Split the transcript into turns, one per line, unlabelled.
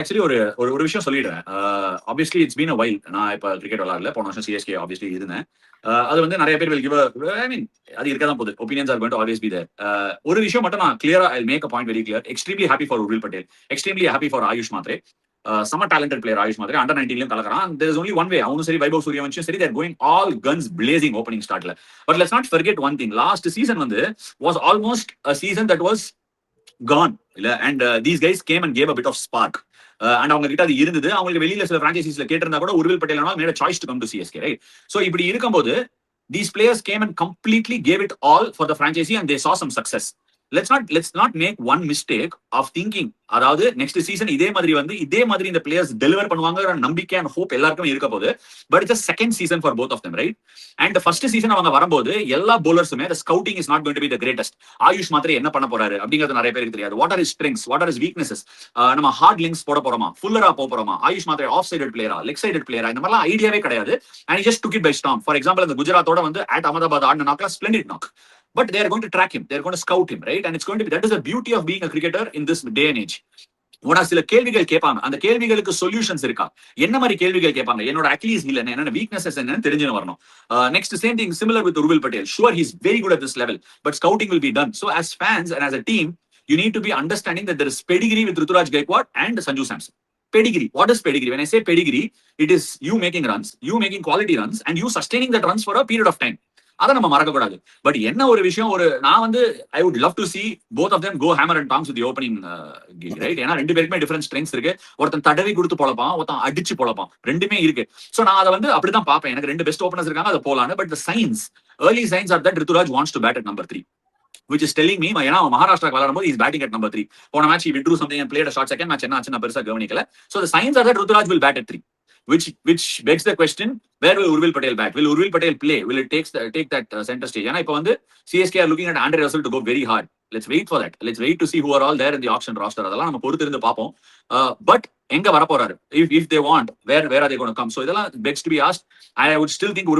Actually ஒரு ஒரு ஒரு விஷயம் சொல்லிடுறேன். Obviously it's been a while. நான் இப்ப கிரிக்கெட் விளையாடல. போன வருஷம் சிஎஸ்கே ஆப்வியஸ்லி இருந்தேன். அது வந்து நெறைய பேர் வில் கிவ் ஐ மீன் அது இருக்க தான் போகுது. Opinions are going to always be there. ஒரு விஷயம் மட்டும் நான் கிளியரா I make a point very clear. Extremely happy for Urvil Patel. Extremely happy for Ayush Mhatre. செம்ம talented player Ayush Mhatre. Under 19லயும் கலக்குறான். There is only one way. அவனும் சரி வைபவ் சூரியவன்ஷும் சரி they're going all guns blazing opening ஸ்டார்ட்ல. But let's not forget one thing. Last season வந்து was almost a season that was gone இல்ல and these guys came and gave a bit of spark and அவங்க கிட்ட அது இருந்தது. அவங்களுக்கு வெளியில சில பிரான்சைசிஸ்ல கேட்டிருந்தா கூட Urvil Patel made choice to come to CSK right. So இப்படி இருக்கும்போது these players came and completely gave it all for the franchisee and they saw some success. Let's not make one mistake of thinking அதாவது next season இதே மாதிரி இந்த players deliver பண்ணுவாங்க நம்பிக்கை and hope எல்லாருக்கும் இருக்க போது. But it's second season for both of them right. And first season அவங்க வரும்போது எல்லா பவுலர்ஸுமே scouting is not going to be the greatest. Ayush Mhatre என்ன பண்ண போறாரு அப்படிங்கிறது நிறைய பேருக்கு தெரியாது. What are his strengths, what are his weaknesses, நம்ம ஹார்ட் லிங்க்ஸ் போட போறோமா, ஃபுல்லரா போறோமா, ஆயுஷ் மாத்திரை ஆஃப் சைடட் பிளேயரா, லெக் சைடட் பிளேயரா, இந்த மாதிரிலாம் ஐடியாவே கிடையாது. And just took it by storm. For example அந்த குஜராத்தோட வந்து அட் அகமதாபாத் ஆடின நாக்ல splendid knock. But they are going to track him. They are going to scout him, right? And it's going to be that is the beauty of being a cricketer in this day and age. Una சில கேள்விகள் கேட்பாங்க. அந்த கேள்விகளுக்கு solutions இருக்கா? என்ன மாதிரி கேள்விகள் கேட்பாங்க? என்னோட அக்லீஸ் இல்ல என்ன வீக்னஸஸ் என்னன்னு தெரிஞ்சுன்னு வரணும். Next same thing similar with Urvil Patel. Sure, he's very good at this level, but scouting will be done. So as fans and as a team, you need to be understanding that there is pedigree with Ruturaj Gaikwad and Sanju Samson. Pedigree. What is pedigree? When I say pedigree, it is you making runs, you making quality runs, and you sustaining that runs for a period of time. அதை நம்ம மறக்க கூடாது. But என்ன ஒரு விஷயம், நான் வந்து I would love to see both of them go hammer and tongs with opening right. ஏன்னா ரெண்டு பேருக்குமே டிஃபரண்ட் ஸ்ட்ரெங்த்ஸ் இருக்கு. ஒருத்தன் தடவி கொடுத்து பொழப்பான், ஒருத்தன் அடிச்சு பொழப்பான், ரெண்டுமே இருக்கு. சோ நான் அதை வந்து அப்படிதான் பார்ப்பேன். எனக்கு ரெண்டு பெஸ்ட் ஓப்பனர்ஸ் இருக்காங்க, அதை போலான்னு. But the science early signs are that Ruturaj wants to bat at number 3, which is telling me ஏன்னா மகாராஷ்டிரா விளையாடும்போது இஸ் பேட்டிங் அட் நம்பர் 3. போன match he withdrew something and played a short second match. என்ன ஆச்சு நான் பெருசா கவனிக்கல. So the signs are that Ruturaj will bat at 3. Which begs the question, where will Urvil Patel bat? Will Urvil Patel play? Will it take that center stage? ஏன்னா இப்போ வந்து CSK are looking at Andre Russell to go very hard. Let's wait for that. Let's wait to see who are all there in the auction roster. அதெல்லாம் நம்ம பொறுத்து இருந்து பார்ப்போம். But எங்க வர போறாரு? If they want, where are they going to come? So இதெல்லாம் begs to be asked. I would still think